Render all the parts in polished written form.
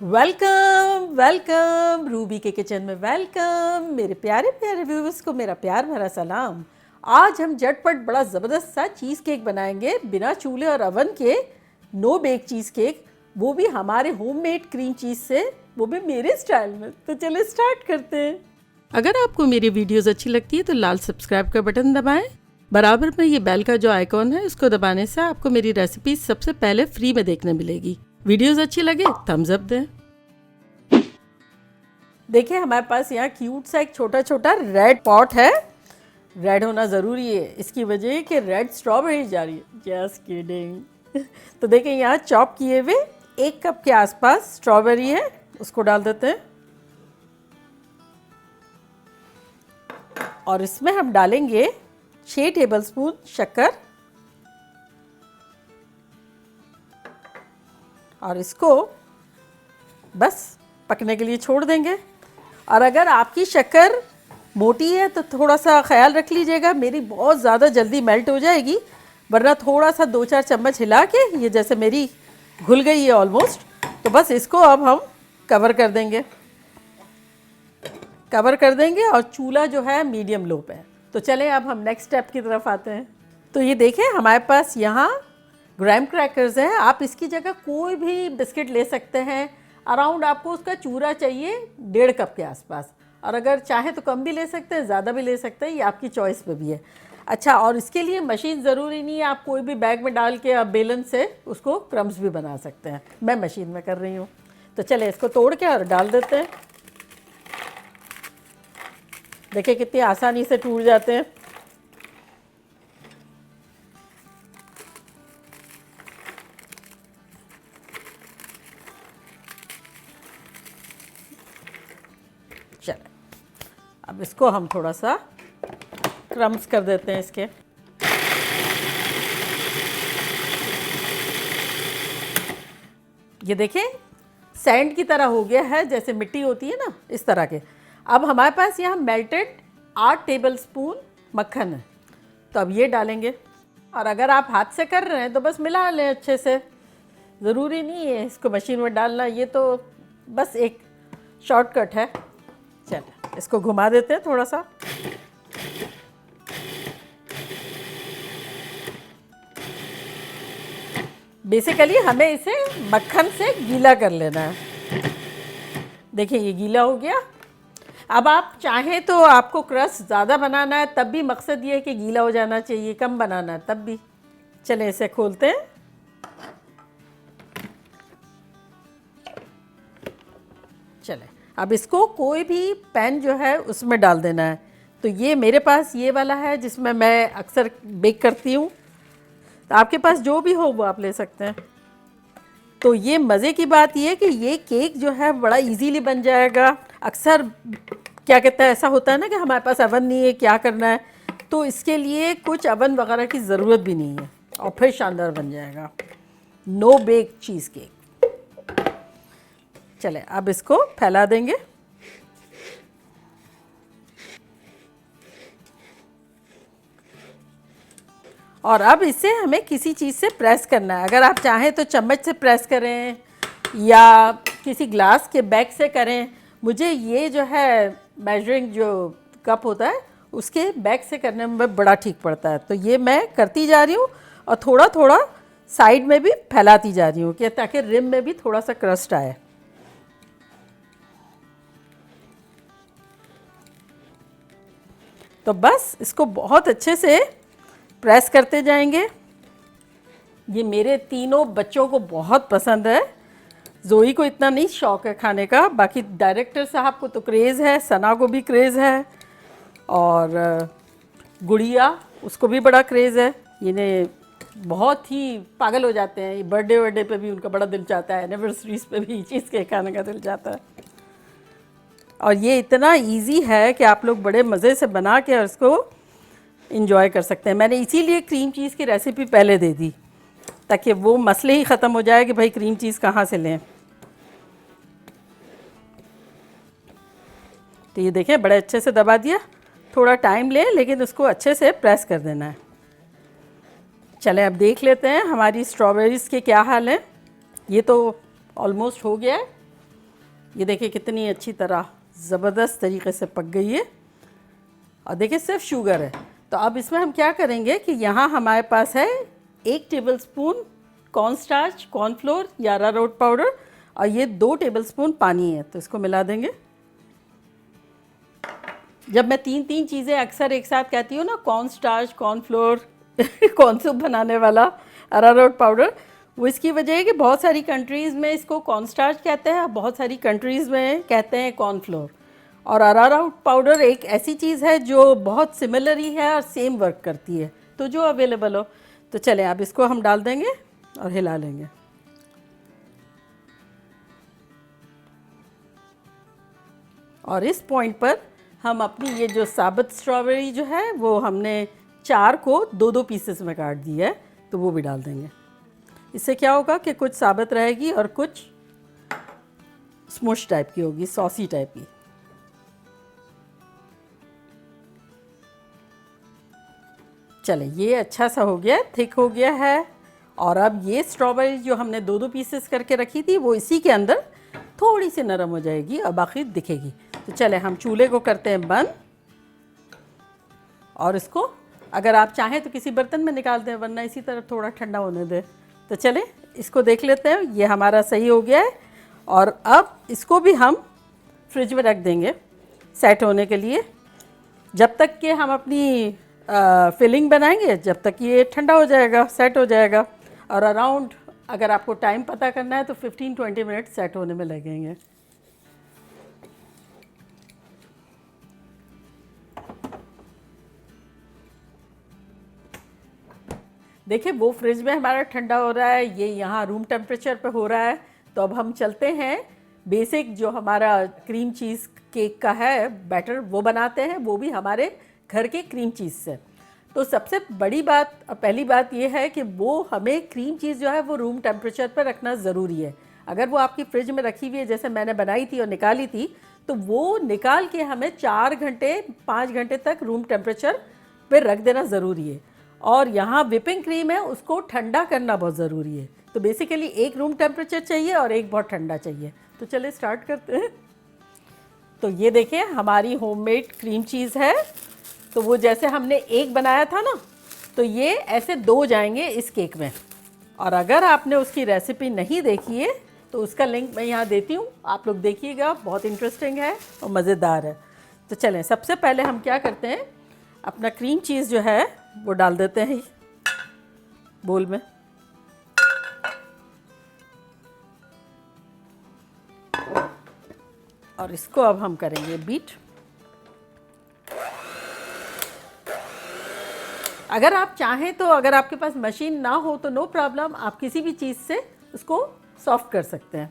Welcome welcome Ruby के kitchen में welcome. मेरे प्यारे प्यारे व्यूअर्स को मेरा प्यार भरा सलाम। आज हम झटपट बड़ा ज़बरदस्त सा चीज़ केक बनाएंगे बिना चूल्हे और अवन के। नो बेक चीज़ केक, वो भी हमारे होममेड क्रीम चीज़ से, वो भी मेरे स्टाइल में। तो चलिए स्टार्ट करते हैं। अगर आपको मेरी वीडियोस अच्छी लगती है तो लाल सब्सक्राइब का बटन दबाएं। बराबर में ये बेल का जो आइकॉन है उसको दबाने से आपको मेरी रेसिपी सबसे पहले फ्री में देखने मिलेगी। वीडियोस अच्छी लगे थम्स अप दें। देखिए हमारे पास यहाँ क्यूट सा एक छोटा छोटा रेड पॉट है। रेड होना ज़रूरी है, इसकी वजह कि रेड स्ट्रॉबेरी जा रही है। Just kidding. तो देखिए यहाँ चॉप किए हुए 1 कप के आसपास स्ट्रॉबेरी है, उसको डाल देते हैं। और इसमें हम डालेंगे 6 टेबलस्पून शक्कर और इसको बस पकने के लिए छोड़ देंगे। और अगर आपकी शक्कर मोटी है तो थोड़ा सा ख्याल रख लीजिएगा, मेरी बहुत ज़्यादा जल्दी मेल्ट हो जाएगी, वरना थोड़ा सा 2-4 चम्मच हिला के, ये जैसे मेरी घुल गई है ऑलमोस्ट, तो बस इसको अब हम कवर कर देंगे और चूल्हा जो है मीडियम लो पे है। तो चलें अब हम नेक्स्ट स्टेप की तरफ आते हैं। तो ये देखें हमारे पास यहाँ ग्राम क्रैकर्स हैं। आप इसकी जगह कोई भी बिस्किट ले सकते हैं। अराउंड आपको उसका चूरा चाहिए 1.5 कप के आसपास, और अगर चाहे तो कम भी ले सकते हैं, ज़्यादा भी ले सकते हैं, ये आपकी चॉइस पे भी है। अच्छा, और इसके लिए मशीन ज़रूरी नहीं है, आप कोई भी बैग में डाल के आप बेलन से उसको क्रम्स भी बना सकते हैं। मैं मशीन में कर रही हूँ। तो चले इसको तोड़ के और डाल देते हैं। देखिए कितनी आसानी से टूट जाते हैं। चले अब इसको हम थोड़ा सा क्रम्स कर देते हैं इसके। ये देखें सैंड की तरह हो गया है, जैसे मिट्टी होती है ना, इस तरह के। अब हमारे पास यहाँ मेल्टेड 8 टेबलस्पून मक्खन है, तो अब ये डालेंगे। और अगर आप हाथ से कर रहे हैं तो बस मिला लें अच्छे से, ज़रूरी नहीं है इसको मशीन में डालना, ये तो बस एक शॉर्टकट है। चलिए इसको घुमा देते हैं थोड़ा सा। बेसिकली हमें इसे मक्खन से गीला कर लेना है। देखिए ये गीला हो गया। अब आप चाहें तो आपको क्रस्ट ज़्यादा बनाना है तब भी मकसद ये है कि गीला हो जाना चाहिए, कम बनाना है तब भी। चलें इसे खोलते हैं। चलें अब इसको कोई भी पैन जो है उसमें डाल देना है। तो ये मेरे पास ये वाला है जिसमें मैं अक्सर बेक करती हूँ, तो आपके पास जो भी हो वो आप ले सकते हैं। तो ये मज़े की बात ये है कि ये केक जो है बड़ा इजीली बन जाएगा। अक्सर क्या कहता है, ऐसा होता है ना कि हमारे पास अवन नहीं है, क्या करना है, तो इसके लिए कुछ अवन वगैरह की ज़रूरत भी नहीं है और फिर शानदार बन जाएगा। No bake cheesecake. चले अब इसको फैला देंगे। और अब इसे हमें किसी चीज़ से प्रेस करना है। अगर आप चाहें तो चम्मच से प्रेस करें या किसी ग्लास के बैग से करें। मुझे ये जो है मेजरिंग जो कप होता है उसके बैग से करने में बड़ा ठीक पड़ता है। तो ये मैं करती जा रही हूँ और थोड़ा थोड़ा साइड में भी फैलाती जा रही हूँ कि ताकि रिम में भी थोड़ा सा क्रस्ट आए। तो बस इसको बहुत अच्छे से प्रेस करते जाएंगे। ये मेरे तीनों बच्चों को बहुत पसंद है। जोई को इतना नहीं शौक है खाने का, बाकी डायरेक्टर साहब को तो क्रेज़ है, सना को भी क्रेज़ है, और गुड़िया उसको भी बड़ा क्रेज़ है। इन्हें बहुत ही पागल हो जाते हैं। बर्थडे पे भी उनका बड़ा दिल चाहता है, एनिवर्सरीज पे भी चीज़ केक खाने का दिल चाहता है। और ये इतना इजी है कि आप लोग बड़े मज़े से बना के और इसको इंजॉय कर सकते हैं। मैंने इसीलिए क्रीम चीज़ की रेसिपी पहले दे दी ताकि वो मसले ही ख़त्म हो जाए कि भाई क्रीम चीज़ कहाँ से लें। तो ये देखें बड़े अच्छे से दबा दिया। थोड़ा टाइम ले लेकिन उसको अच्छे से प्रेस कर देना है। चलें अब देख लेते हैं हमारी स्ट्रॉबेरीज़ के क्या हाल है। ये तो ऑलमोस्ट हो गया है। ये देखिए कितनी अच्छी तरह ज़बरदस्त तरीके से पक गई है। और देखिए सिर्फ शुगर है। तो अब इसमें हम क्या करेंगे कि यहाँ हमारे पास है 1 टेबलस्पून कॉर्नस्टार्च, कॉर्नफ्लोर या अरारोट पाउडर, और ये 2 टेबलस्पून पानी है। तो इसको मिला देंगे। जब मैं 3 चीज़ें अक्सर एक साथ कहती हूँ ना, कॉर्नस्टार्च, कॉर्नफ्लोर, कॉर्न सूप बनाने वाला, अरारोट पाउडर, वो इसकी वजह है कि बहुत सारी कंट्रीज़ में इसको कॉर्नस्टार्च कहते हैं, बहुत सारी कंट्रीज़ में कहते हैं कॉर्नफ्लोर। और अरारोट पाउडर एक ऐसी चीज़ है जो बहुत सिमिलर ही है और सेम वर्क करती है, तो जो अवेलेबल हो। तो चलें अब इसको हम डाल देंगे और हिला लेंगे। और इस पॉइंट पर हम अपनी ये जो साबुत स्ट्रॉबेरी जो है वो हमने 4 को 2-2 पीसेस में काट दिया है, तो वो भी डाल देंगे। इससे क्या होगा कि कुछ साबुत रहेगी और कुछ स्मुश टाइप की होगी, सॉसी टाइप की। चले ये अच्छा सा हो गया, थिक हो गया है। और अब ये स्ट्रॉबेरी जो हमने 2-2 पीसेस करके रखी थी वो इसी के अंदर थोड़ी सी नरम हो जाएगी और बाकी दिखेगी। तो चले हम चूल्हे को करते हैं बंद, और इसको अगर आप चाहें तो किसी बर्तन में निकाल दें, वरना इसी तरह थोड़ा ठंडा होने दें। तो चलें इसको देख लेते हैं, ये हमारा सही हो गया है। और अब इसको भी हम फ्रिज में रख देंगे सेट होने के लिए, जब तक कि हम अपनी फिलिंग बनाएंगे, जब तक ये ठंडा हो जाएगा, सेट हो जाएगा। और अराउंड अगर आपको टाइम पता करना है तो 15-20 मिनट सेट होने में लगेंगे। देखिए वो फ्रिज में हमारा ठंडा हो रहा है, ये यहाँ रूम टेम्परेचर पे हो रहा है। तो अब हम चलते हैं बेसिक जो हमारा क्रीम चीज़ केक का है बैटर, वो बनाते हैं, वो भी हमारे घर के क्रीम चीज़ से। तो सबसे बड़ी बात, पहली बात ये है कि वो हमें क्रीम चीज़ जो है वो रूम टेम्परेचर पर रखना ज़रूरी है। अगर वो आपकी फ्रिज में रखी हुई है, जैसे मैंने बनाई थी और निकाली थी, तो वो निकाल के हमें 4 घंटे 5 घंटे तक रूम टेम्परेचर पर रख देना ज़रूरी है। और यहाँ विपिंग क्रीम है, उसको ठंडा करना बहुत ज़रूरी है। तो बेसिकली एक रूम टेम्परेचर चाहिए और एक बहुत ठंडा चाहिए। तो चलिए स्टार्ट करते हैं। तो ये देखिए हमारी होममेड क्रीम चीज़ है। तो वो जैसे हमने एक बनाया था ना, तो ये ऐसे 2 जाएंगे इस केक में। और अगर आपने उसकी रेसिपी नहीं देखी है तो उसका लिंक मैं यहाँ देती हूँ, आप लोग देखिएगा, बहुत इंटरेस्टिंग है और मज़ेदार है। तो चलें सबसे पहले हम क्या करते हैं, अपना क्रीम चीज़ जो है वो डाल देते हैं बोल में। और इसको अब हम करेंगे बीट। अगर आप चाहें तो, अगर आपके पास मशीन ना हो तो नो प्रॉब्लम, आप किसी भी चीज़ से उसको सॉफ्ट कर सकते हैं।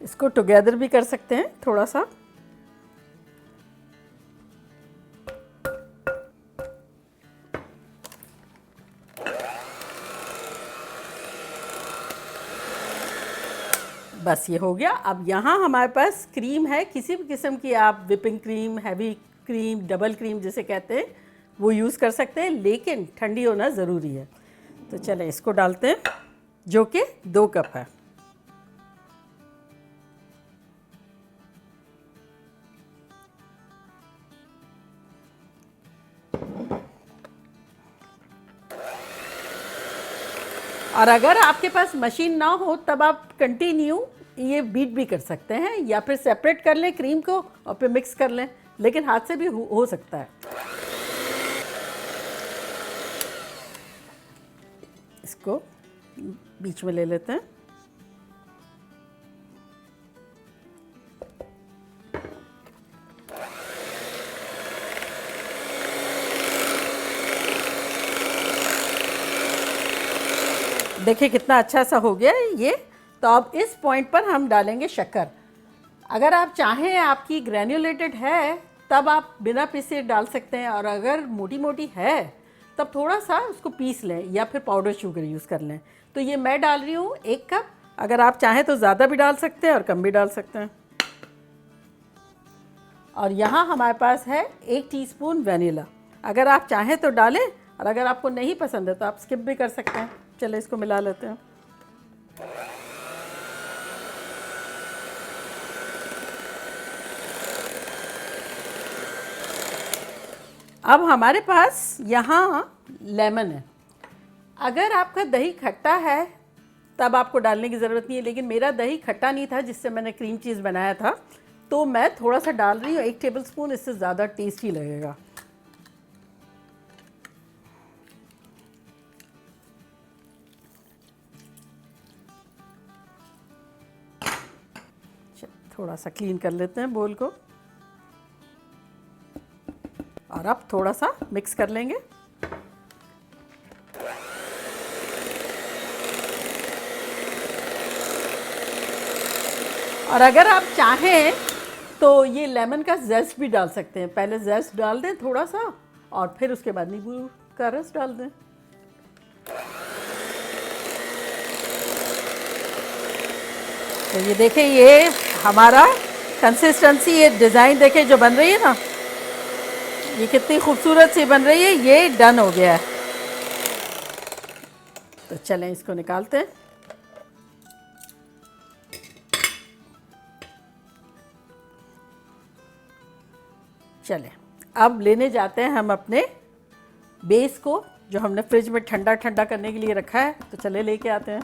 इसको टुगेदर भी कर सकते हैं थोड़ा सा। बस ये हो गया। अब यहाँ हमारे पास क्रीम है, किसी भी किस्म की, आप whipping cream, heavy cream, double cream जिसे कहते हैं, वो यूज़ कर सकते हैं, लेकिन ठंडी होना ज़रूरी है। तो चलें इसको डालते हैं, जो कि 2 कप है। और अगर आपके पास मशीन ना हो तब आप कंटिन्यू ये बीट भी कर सकते हैं, या फिर सेपरेट कर लें क्रीम को और फिर मिक्स कर लें, लेकिन हाथ से भी हो सकता है। इसको बीच में ले लेते हैं। देखिए कितना अच्छा सा हो गया ये। तो अब इस पॉइंट पर हम डालेंगे शक्कर। अगर आप चाहें, आपकी ग्रैन्युलेटेड है, तब आप बिना पीसे डाल सकते हैं, और अगर मोटी मोटी है तब थोड़ा सा उसको पीस लें या फिर पाउडर शुगर यूज़ कर लें। तो ये मैं डाल रही हूँ 1 कप। अगर आप चाहें तो ज़्यादा भी डाल सकते हैं और कम भी डाल सकते हैं। और यहाँ हमारे पास है 1 टीस्पून वनीला। अगर आप चाहें तो डालें, और अगर आपको नहीं पसंद है तो आप स्किप भी कर सकते हैं। चलो इसको मिला लेते हैं। अब हमारे पास यहाँ लेमन है। अगर आपका दही खट्टा है तब आपको डालने की ज़रूरत नहीं है, लेकिन मेरा दही खट्टा नहीं था जिससे मैंने क्रीम चीज़ बनाया था, तो मैं थोड़ा सा डाल रही हूँ, 1 टेबलस्पून, इससे ज़्यादा टेस्टी लगेगा। थोड़ा सा क्लीन कर लेते हैं बोल को, और अब थोड़ा सा मिक्स कर लेंगे। और अगर आप चाहें तो ये लेमन का ज़ेस्ट भी डाल सकते हैं। पहले ज़ेस्ट डाल दें थोड़ा सा, और फिर उसके बाद नींबू का रस डाल दें। तो ये देखें, ये हमारा कंसिस्टेंसी, ये डिज़ाइन देखें जो बन रही है ना, ये कितनी खूबसूरत सी बन रही है। ये डन हो गया है। तो चलें इसको निकालते हैं। चलें अब लेने जाते हैं हम अपने बेस को, जो हमने फ्रिज में ठंडा ठंडा करने के लिए रखा है। तो चले लेके आते हैं।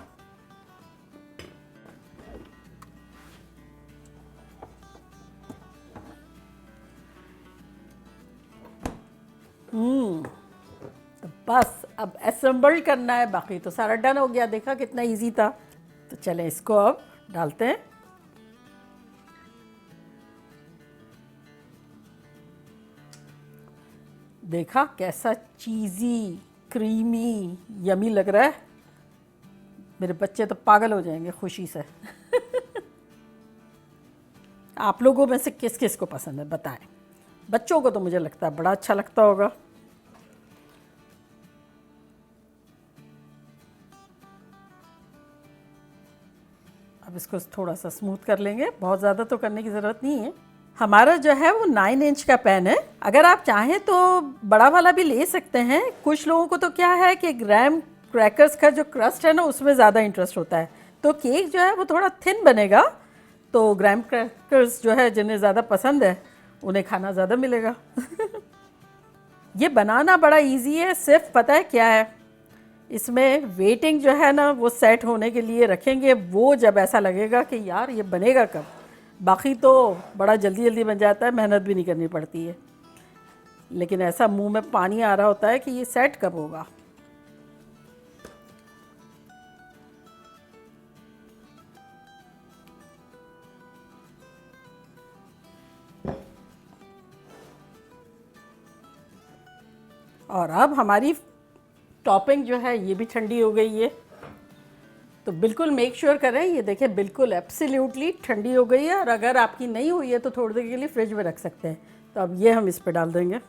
तो बस अब असेंबल करना है, बाकी तो सारा डन हो गया। देखा कितना इजी था। तो चलें इसको अब डालते हैं। देखा कैसा चीज़ी, क्रीमी, यमी लग रहा है। मेरे बच्चे तो पागल हो जाएंगे खुशी से। आप लोगों में से किस किस को पसंद है बताएं। बच्चों को तो मुझे लगता है बड़ा अच्छा लगता होगा। अब इसको थोड़ा सा स्मूथ कर लेंगे, बहुत ज़्यादा तो करने की ज़रूरत नहीं है। हमारा जो है वो 9 इंच का पैन है। अगर आप चाहें तो बड़ा वाला भी ले सकते हैं। कुछ लोगों को तो क्या है कि ग्राम क्रैकर्स का जो क्रस्ट है ना, उसमें ज़्यादा इंटरेस्ट होता है, तो केक जो है वो थोड़ा थिन बनेगा। तो ग्राम क्रैकर्स जो है जिन्हें ज़्यादा पसंद है उन्हें खाना ज़्यादा मिलेगा। ये बनाना बड़ा इजी है। सिर्फ पता है क्या है, इसमें वेटिंग जो है ना वो सेट होने के लिए रखेंगे। वो जब ऐसा लगेगा कि यार ये बनेगा कब, बाकी तो बड़ा जल्दी जल्दी बन जाता है, मेहनत भी नहीं करनी पड़ती है। लेकिन ऐसा मुंह में पानी आ रहा होता है कि ये सेट कब होगा। और अब हमारी टॉपिंग जो है ये भी ठंडी हो गई है। तो बिल्कुल मेक श्योर करें, ये देखें बिल्कुल एब्सोल्युटली ठंडी हो गई है। और अगर आपकी नहीं हुई है तो थोड़ी देर के लिए फ्रिज में रख सकते हैं। तो अब ये हम इस पे डाल देंगे।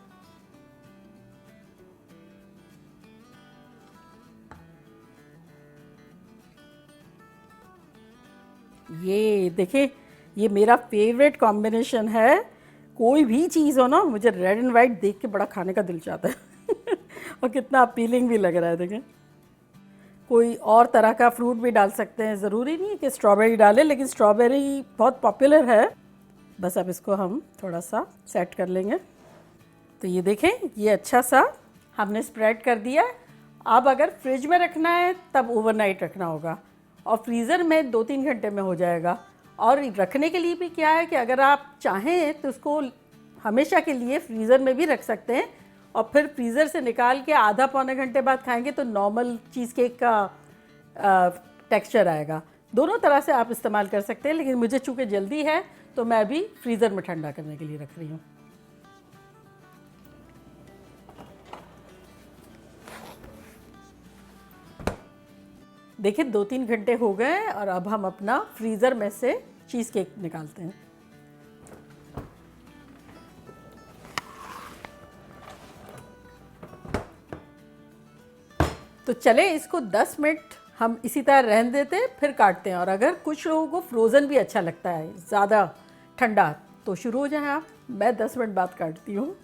ये देखें, ये मेरा फेवरेट कॉम्बिनेशन है। कोई भी चीज़ हो ना, मुझे रेड एंड वाइट देख के बड़ा खाने का दिल चाहता है। और कितना अपीलिंग भी लग रहा है। देखें, कोई और तरह का फ्रूट भी डाल सकते हैं, ज़रूरी नहीं है कि स्ट्रॉबेरी डालें, लेकिन स्ट्रॉबेरी बहुत पॉपुलर है। बस अब इसको हम थोड़ा सा सेट कर लेंगे। तो ये देखें, ये अच्छा सा हमने स्प्रेड कर दिया। अब अगर फ्रिज में रखना है तब ओवरनाइट रखना होगा, और फ्रीज़र में 2-3 घंटे में हो जाएगा। और रखने के लिए भी क्या है कि अगर आप चाहें तो उसको हमेशा के लिए फ्रीज़र में भी रख सकते हैं, और फिर फ्रीज़र से निकाल के आधा पौने घंटे बाद खाएंगे तो नॉर्मल चीज़ केक का टेक्सचर आएगा। दोनों तरह से आप इस्तेमाल कर सकते हैं, लेकिन मुझे चूँकि जल्दी है तो मैं अभी फ्रीज़र में ठंडा करने के लिए रख रही हूँ। देखिए 2-3 घंटे हो गए, और अब हम अपना फ्रीज़र में से चीज़ केक निकालते हैं। तो चले इसको 10 मिनट हम इसी तरह रहने देते हैं, फिर काटते हैं। और अगर कुछ लोगों को फ्रोज़न भी अच्छा लगता है, ज़्यादा ठंडा, तो शुरू हो जाए आप। मैं 10 मिनट बाद काटती हूँ।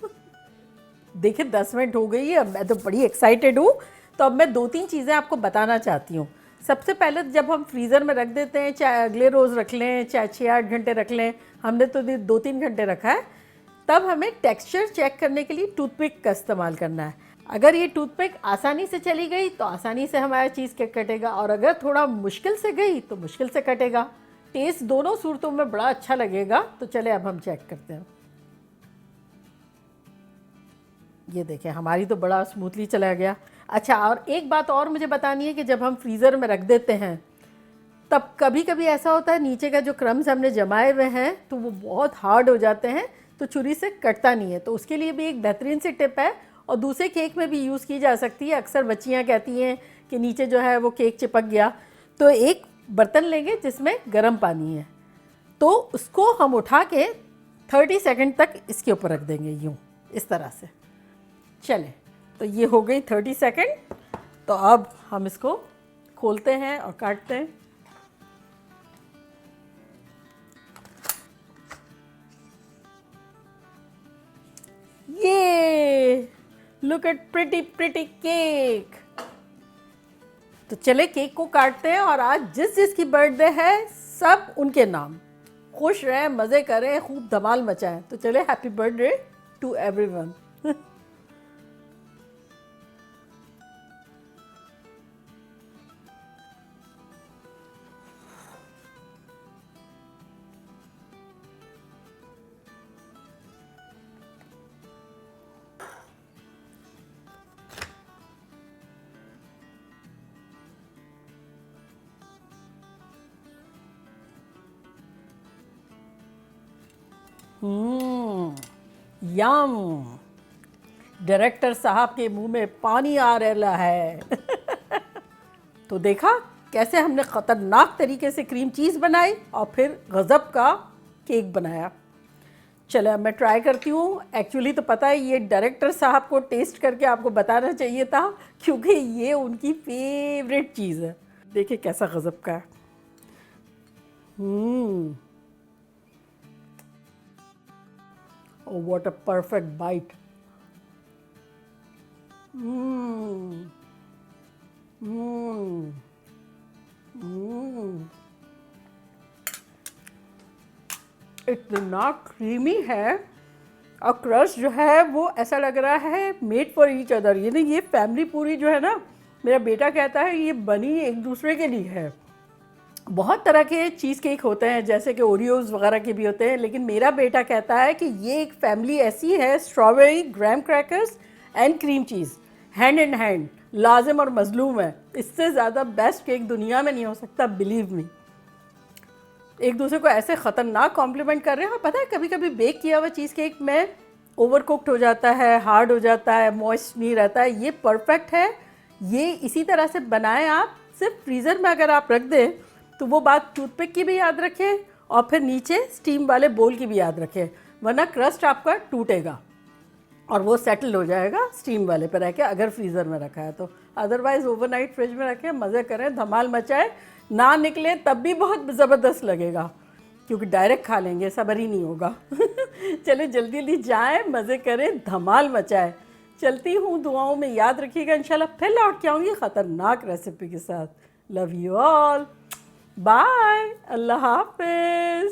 देखिए 10 मिनट हो गई है, मैं तो बड़ी एक्साइटेड हूँ। तो अब मैं 2-3 चीज़ें आपको बताना चाहती हूँ। सबसे पहले जब हम फ्रीज़र में रख देते हैं, चाहे अगले रोज़ रख लें, चाहे 6-8 घंटे रख लें, हमने तो 2-3 घंटे रखा है, तब हमें टेक्सचर चेक करने के लिए टूथपिक का इस्तेमाल करना है। अगर ये टूथपिक आसानी से चली गई तो आसानी से हमारा चीज़ केक कटेगा, और अगर थोड़ा मुश्किल से गई तो मुश्किल से कटेगा। टेस्ट दोनों सूरतों में बड़ा अच्छा लगेगा। तो चले अब हम चेक करते हैं। ये देखें, हमारी तो बड़ा स्मूथली चला गया। अच्छा, और एक बात और मुझे बतानी है कि जब हम फ्रीज़र में रख देते हैं तब कभी कभी ऐसा होता है नीचे का जो क्रम्स हमने जमाए हुए हैं तो वो बहुत हार्ड हो जाते हैं, तो छुरी से कटता नहीं है। तो उसके लिए भी एक बेहतरीन सी टिप है, और दूसरे केक में भी यूज़ की जा सकती है। अक्सर बच्चियाँ कहती हैं कि नीचे जो है वो केक चिपक गया, तो एक बर्तन लेंगे जिसमें गर्म पानी है, तो उसको हम उठा के 30 सेकंड तक इसके ऊपर रख देंगे, यूँ इस तरह से। चलें, तो ये हो गई 30 सेकंड। तो अब हम इसको खोलते हैं और काटते हैं। ये लुक एट प्रिटी केक। तो चले केक को काटते हैं, और आज जिस जिसकी बर्थडे है सब उनके नाम। खुश रहें, मज़े करें, खूब धमाल मचाएं। तो चले, happy birthday to everyone. Yum. Director साहब के मुंह में पानी आ रहा है। तो देखा कैसे हमने ख़तरनाक तरीके से क्रीम चीज़ बनाई और फिर गज़ब का केक बनाया। चलो अब मैं ट्राई करती हूँ। एक्चुअली तो पता है ये डायरेक्टर साहब को टेस्ट करके आपको बताना चाहिए था, क्योंकि ये उनकी फेवरेट चीज़ है। देखिए कैसा गज़ब का है। Oh, what a perfect bite. Mmm. Mmm. Mmm. इतना क्रीमी है, और क्रस्ट जो है वो ऐसा लग रहा है मेड फॉर ईच अदर। ये फैमिली पूरी जो है ना, मेरा बेटा कहता है ये बनी एक दूसरे के लिए है। बहुत तरह के चीज़ केक होते हैं, जैसे कि ओरियोज़ वगैरह के भी होते हैं, लेकिन मेरा बेटा कहता है कि ये एक फैमिली ऐसी है, strawberry, gram crackers and cream cheese hand in hand, लाजिम और मजलूम है। इससे ज़्यादा बेस्ट केक दुनिया में नहीं हो सकता, बिलीव मी। एक दूसरे को ऐसे ख़तरनाक कॉम्प्लीमेंट कर रहे हैं। पता है कभी कभी बेक किया हुआ चीज़ केक में ओवर कुक्ड हो जाता है, हार्ड हो जाता है, मॉइस्ट नहीं रहता है। ये परफेक्ट है। ये इसी तरह से बनाएं आप, सिर्फ फ्रीज़र में अगर आप रख दें तो वो बात टूथपिक की भी याद रखें, और फिर नीचे स्टीम वाले बोल की भी याद रखें, वरना क्रस्ट आपका टूटेगा और वो सेटल हो जाएगा स्टीम वाले पर रह के, अगर फ्रीज़र में रखा है तो। अदरवाइज़ ओवरनाइट फ्रिज में रखें, मज़े करें, धमाल मचाएं। ना निकले तब भी बहुत ज़बरदस्त लगेगा, क्योंकि डायरेक्ट खा लेंगे, सब्र ही नहीं होगा। चले जल्दी जल्दी जाएं, मज़े करें, धमाल मचाएं। चलती हूँ, दुआओं में याद रखिएगा। इंशाल्लाह फिर लौट के आऊँगी ख़तरनाक रेसिपी के साथ। लव यू ऑल, बाय, अल्लाह हाफिज़।